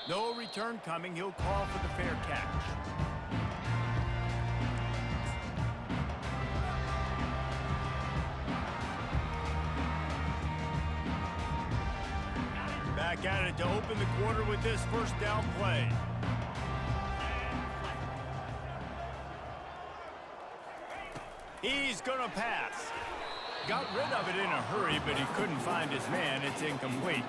No return coming. He'll call for the fair catch. Back at it to open the quarter with this 1st down play. He's going to pass. Got rid of it in a hurry, but he couldn't find his man. It's incomplete.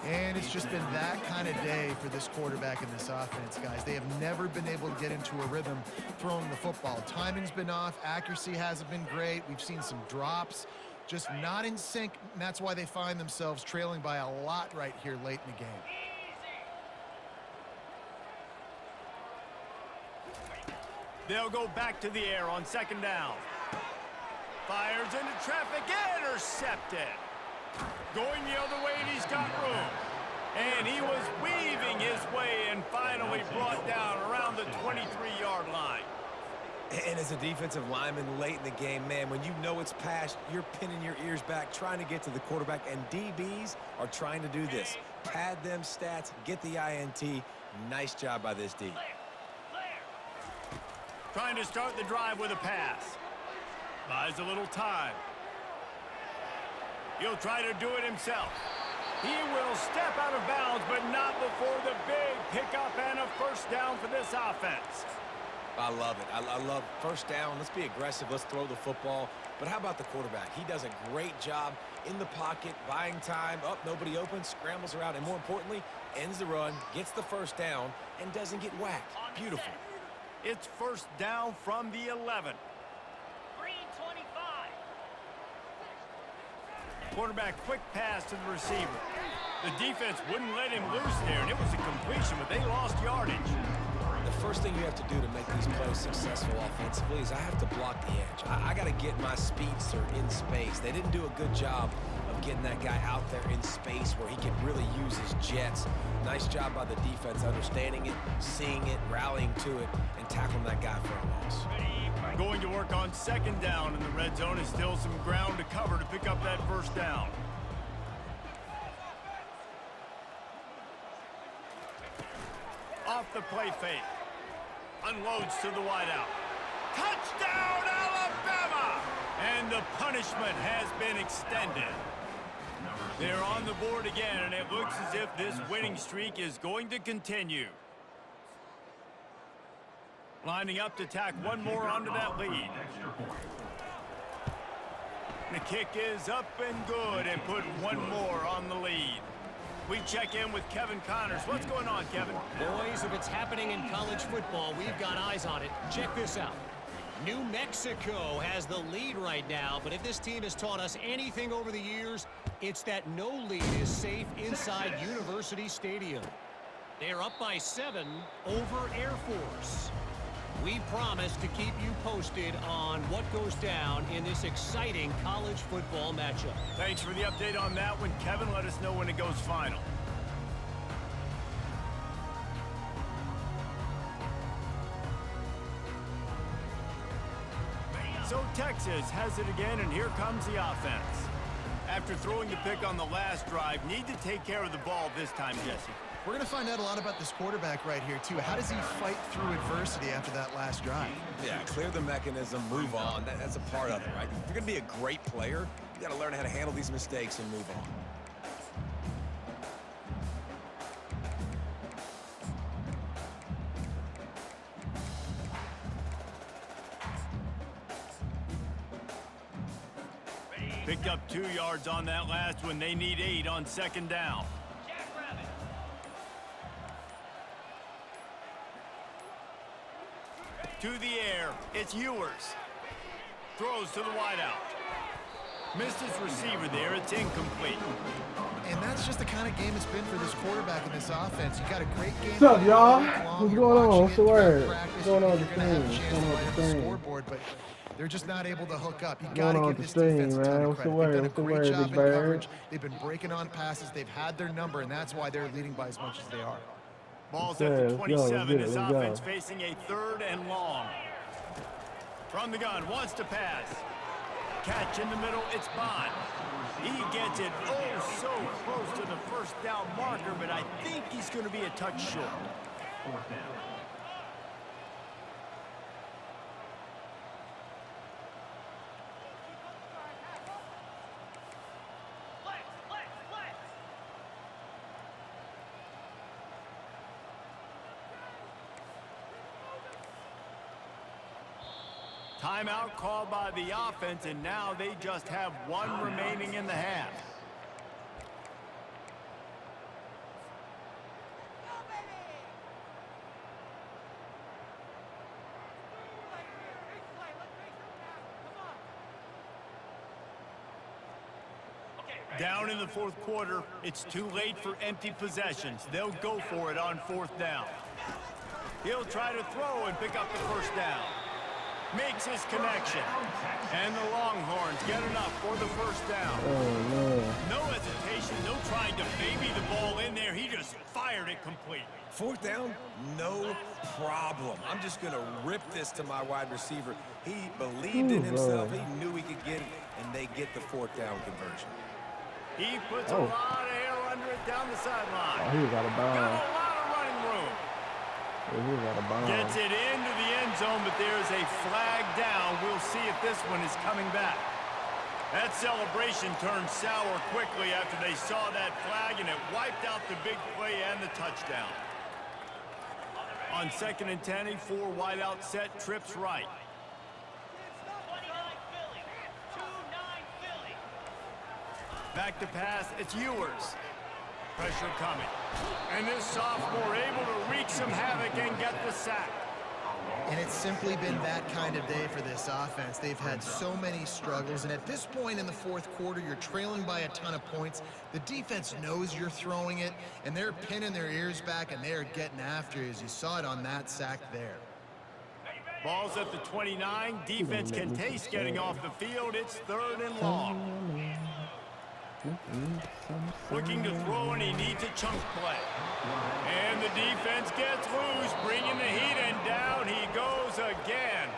And it's just been that kind of day for this quarterback and this offense, guys. They have never been able to get into a rhythm throwing the football. Timing's been off. Accuracy hasn't been great. We've seen some drops. Just not in sync, and that's why they find themselves trailing by a lot right here late in the game. They'll go back to the air on 2nd down. Fires into traffic, intercepted. Going the other way, and he's got room. And he was weaving his way and finally brought down around the 23-yard line. And as a defensive lineman late in the game, man, when you know it's past, you're pinning your ears back, trying to get to the quarterback, and DBs are trying to do this. Pad them stats, get the INT, Nice job by this D. Trying to start the drive with a pass. Buys a little time. He'll try to do it himself. He will step out of bounds, but not before the big pickup and a first down for this offense. I love it. I love first down. Let's be aggressive. Let's throw the football. But how about the quarterback? He does a great job in the pocket, buying time. Up, nobody open, scrambles around, and more importantly, ends the run, gets the first down, and doesn't get whacked. Beautiful. It's first down from the 11. Quarterback quick pass to the receiver. The defense wouldn't let him loose there, and it was a completion, but they lost yardage. The first thing you have to do to make these plays successful offensively is I have to block the edge. I got to get my speedster in space. They didn't do a good job of getting that guy out there in space where he can really use his jets. Nice job by the defense understanding it, seeing it, rallying to it, and tackling that guy for a loss. Going to work on second down in the red zone. Is still some ground to cover to pick up that first down. Off the play fake. Unloads to the wideout. Touchdown, Alabama! And the punishment has been extended. They're on the board again, and it looks as if this winning streak is going to continue. Lining up to tack one more onto that lead. The kick is up and good and put one more on the lead. We check in with Kevin Connors. What's going on, Kevin? Boys, if it's happening in college football, we've got eyes on it. Check this out. New Mexico has the lead right now, but if this team has taught us anything over the years, it's that no lead is safe inside University Stadium. They're up by 7 over Air Force. We promise to keep you posted on what goes down in this exciting college football matchup. Thanks for the update on that one, Kevin. Let us know when it goes final. So Texas has it again, and here comes the offense. After throwing the pick on the last drive, need to take care of the ball this time, Jesse. We're going to find out a lot about this quarterback right here, too. How does he fight through adversity after that last drive? Yeah, clear the mechanism, move on. That's a part of it, right? If you're going to be a great player, you got to learn how to handle these mistakes and move on. Picked up 2 yards on that last one. They need 8 on second down. To the air, it's Ewers. Throws to the wideout. Missed his receiver there, it's incomplete. And that's just the kind of game it's been for this quarterback in this offense. You got a great game. What's up, y'all? What's going on? What's the word? What's going on with You're the going to have a stream? chance to What's light up going the on with the scoreboard, but they're just not able to hook up. You What's got going to on give with this the stream, defense a ton man? of What's the credit. word? They've What's the done a great word, job big in bird? coverage. They've been breaking on passes. They've had their number, and that's why they're leading by as much as they are. Ball's Yeah, at the let's go, 27. let's This go, let's go. offense facing a 3rd and long. From the gun, wants to pass. Catch in the middle, it's Bond. He gets it oh so close to the first down marker, but I think he's going to be a touch short. Timeout called by the offense, and now they just have 1 remaining in the half. Down in the 4th quarter, it's too late for empty possessions. They'll go for it on 4th down. He'll try to throw and pick up the first down. Makes his connection. And the Longhorns get enough for the first down. Oh, no. No hesitation, no trying to baby the ball in there. He just fired it completely. 4th down, no problem. I'm just going to rip this to my wide receiver. He believed in himself. He knew he could get it, and they get the 4th down conversion. He puts a lot of air under it down the sideline. Oh, he was out of Got bounds. a lot of running room. Gets it into the end zone, but there's a flag down. We'll see if this one is coming back. That celebration turned sour quickly after they saw that flag, and it wiped out the big play and the touchdown. On 2nd and 10, a 4 wideout set, trips right. Back to pass, it's Ewers. Pressure coming. And this sophomore able to wreak some havoc and get the sack. And it's simply been that kind of day for this offense. They've had so many struggles, and at this point in the fourth quarter, you're trailing by a ton of points. The defense knows you're throwing it, and they're pinning their ears back, and they're getting after you, as you saw it on that sack there. Ball's at the 29. Defense can taste getting off the field. It's 3rd and long. Looking to throw, and he needs a chunk play. And the defense gets loose, bringing the heat, and down he goes again.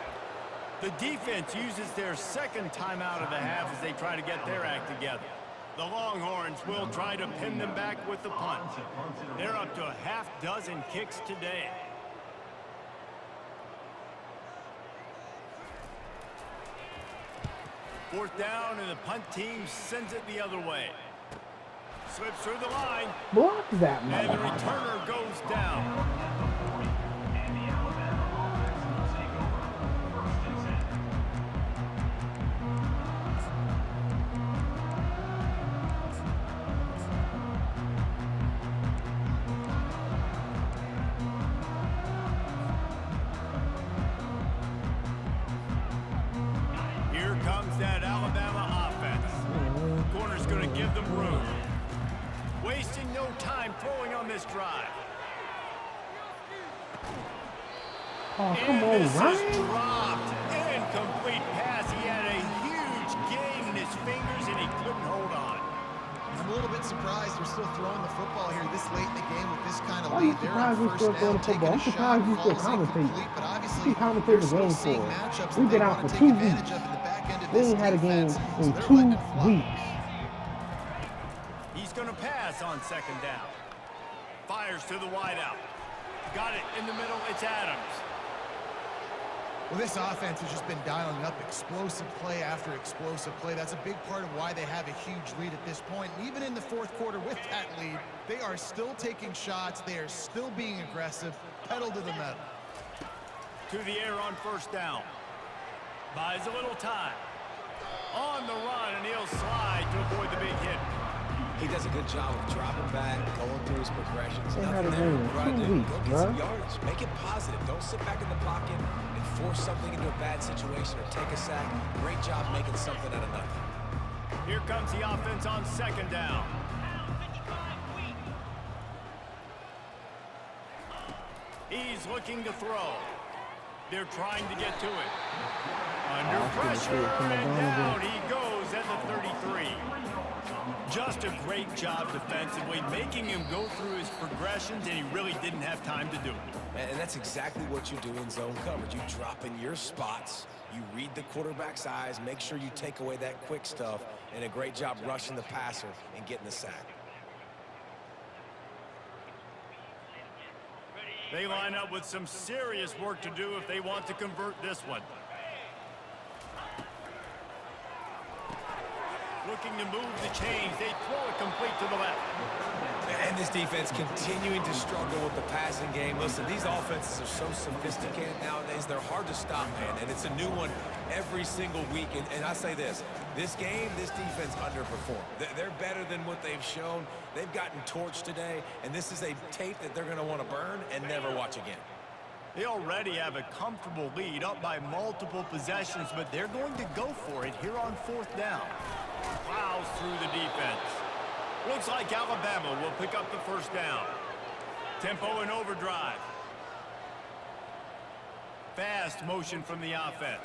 The defense uses their 2nd timeout of the half as they try to get their act together. The Longhorns will try to pin them back with the punt. They're up to a half dozen kicks today. Fourth down, and the punt team sends it the other way. Slips through the line. Block that, and the returner goes down. Here comes that Alabama offense. Corner's going to give them room. Wasting no time throwing on this drive. Oh, come on, this Ryan. is dropped. Incomplete pass. He had a huge gain in his fingers, and he couldn't hold on. I'm a little bit surprised they're still throwing the football here this late in the game with this kind of Why are you lead. They're surprised on we still first throwing down, the taking football? I'm a shot, surprised you still ball's commentate. incomplete, but obviously You commentate they're the still game seeing for us. matchups We've that been they out want for to 2 take advantage weeks. of in the back end of We this ain't had a game defense, so in they're 2 letting it fly. weeks. He's going to pass on 2nd down. Fires to the wideout. Got it in the middle. It's Adams. Well, this offense has just been dialing up explosive play after explosive play. That's a big part of why they have a huge lead at this point. And even in the fourth quarter with that lead, they are still taking shots. They are still being aggressive. Pedal to the metal. To the air on 1st down. Buys a little time. On the run, and he'll slide to avoid the big hit. He does a good job of dropping back, going through his progressions. They had Nothing a there. game in What do I 2 do? weeks, Go get bruh. some yardage. Make it positive. Don't sit back in the pocket and force something into a bad situation or take a sack. Great job making something out of nothing. Here comes the offense on 2nd down. He's looking to throw. They're trying to get to it. Under pressure, and down he goes at the 33. Just a great job defensively, making him go through his progressions, and he really didn't have time to do it. And that's exactly what you do in zone coverage. You drop in your spots, you read the quarterback's eyes, make sure you take away that quick stuff, and a great job rushing the passer and getting the sack. They line up with some serious work to do if they want to convert this one. Looking to move the chains. They throw it complete to the left. And this defense continuing to struggle with the passing game. Listen, these offenses are so sophisticated nowadays. They're hard to stop, man. And it's a new one every single week. And I say this game, this defense underperformed. They're better than what they've shown. They've gotten torched today. And this is a tape that they're going to want to burn and never watch again. They already have a comfortable lead, up by multiple possessions, but they're going to go for it here on 4th down. Plows through the defense. Looks like Alabama will pick up the 1st down. Tempo and overdrive. Fast motion from the offense.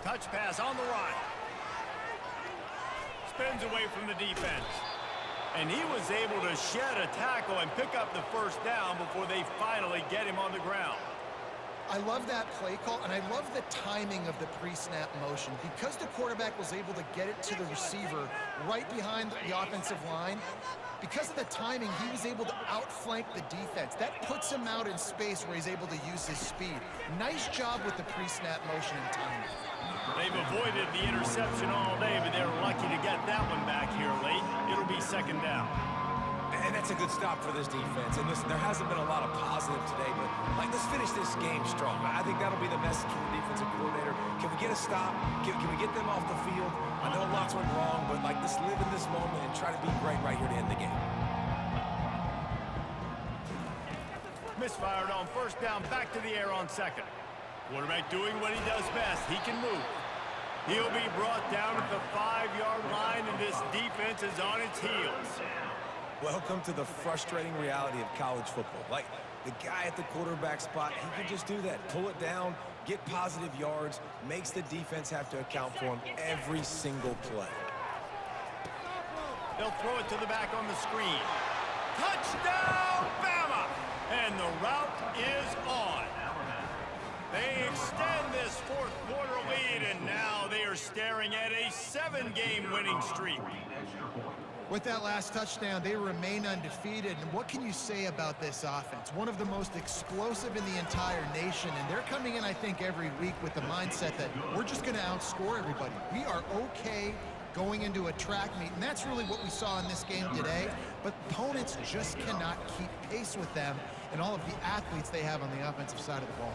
Touch pass on the run. Spins away from the defense. And he was able to shed a tackle and pick up the 1st down before they finally get him on the ground. I love that play call, and I love the timing of the pre-snap motion. Because the quarterback was able to get it to the receiver right behind the offensive line, because of the timing, he was able to outflank the defense. That puts him out in space where he's able to use his speed. Nice job with the pre-snap motion and timing. They've avoided the interception all day, but they're lucky to get that one back here late. It'll be second down. And that's a good stop for this defense. And listen, there hasn't been a lot of positive today, but let's finish this game strong. I think that'll be the message from the defensive coordinator. Can we get a stop? Can we get them off the field? I know lots went wrong, but let's live in this moment and try to be great right here to end the game. Misfired on first down, back to the air on second. Quarterback doing what he does best. He can move. He'll be brought down at the 5-yard line, and this defense is on its heels. Welcome to the frustrating reality of college football. Like, the guy at the quarterback spot, he can just do that. Pull it down, get positive yards, makes the defense have to account for him every single play. They'll throw it to the back on the screen. Touchdown, Bama! And the route is on. They extend this fourth quarter lead, and now they are staring at a 7-game winning streak. With that last touchdown, they remain undefeated. And what can you say about this offense? One of the most explosive in the entire nation. And they're coming in, I think, every week with the mindset that we're just going to outscore everybody. We are okay going into a track meet. And that's really what we saw in this game today. But opponents just cannot keep pace with them and all of the athletes they have on the offensive side of the ball.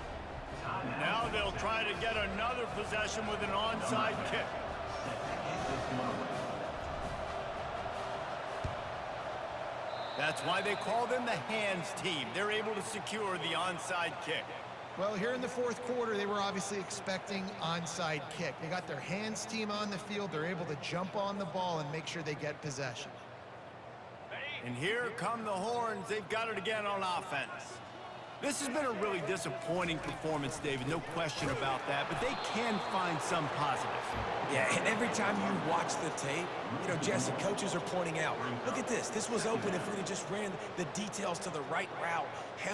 Now they'll try to get another possession with an onside kick. That's why they call them the hands team. They're able to secure the onside kick. Well, here in the fourth quarter, they were obviously expecting onside kick. They got their hands team on the field. They're able to jump on the ball and make sure they get possession. And here come the horns. They've got it again on offense. This has been a really disappointing performance, David. No question about that. But they can find some positives. Yeah, and every time you watch the tape, Jesse, coaches are pointing out, look at this. This was open if we'd have just ran the details to the right route,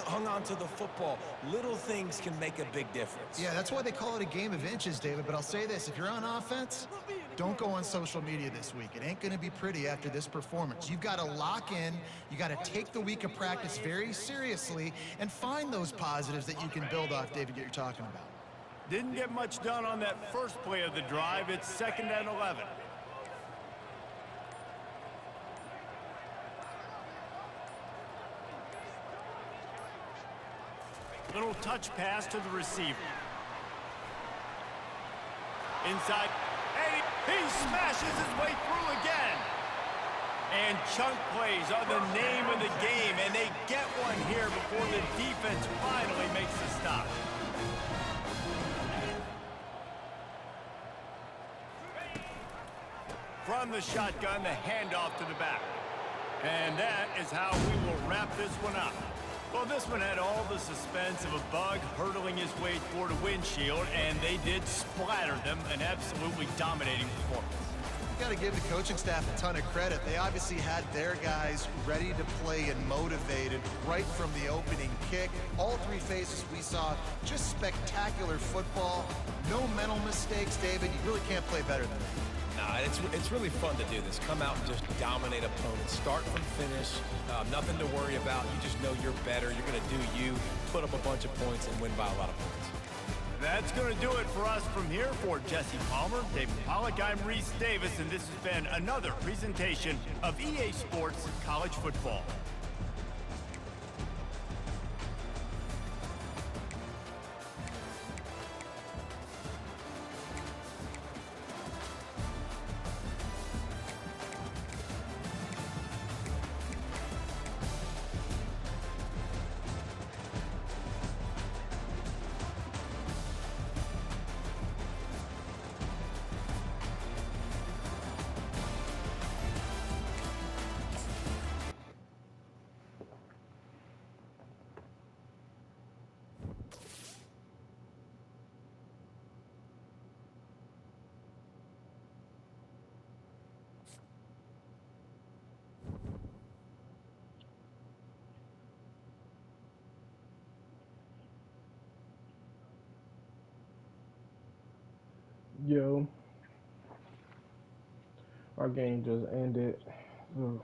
hung on to the football. Little things can make a big difference. Yeah, that's why they call it a game of inches, David. But I'll say this, if you're on offense, don't go on social media this week. It ain't going to be pretty after this performance. You've got to lock in. You got to take the week of practice very seriously and find those positives that you can build off, David, that you're talking about. Didn't get much done on that first play of the drive. It's 2nd and 11. Little touch pass to the receiver. Inside. Hey, he smashes his way through again. And chunk plays are the name of the game, and they get one here before the defense finally makes the stop. From the shotgun, the handoff to the back. And that is how we will wrap this one up. Well, this one had all the suspense of a bug hurtling his way toward a windshield, and they did splatter them, an absolutely dominating performance. You got to give the coaching staff a ton of credit. They obviously had their guys ready to play and motivated right from the opening kick. All three phases we saw, just spectacular football. No mental mistakes, David. You really can't play better than that. Nah, it's really fun to do this. Come out and just dominate opponents. Start from finish. Nothing to worry about. You just know you're better. You're going to do you, put up a bunch of points, and win by a lot of points. That's going to do it for us from here. For Jesse Palmer, David Pollack, I'm Reese Davis, and this has been another presentation of EA Sports College Football. Yo, our game just ended. Ugh.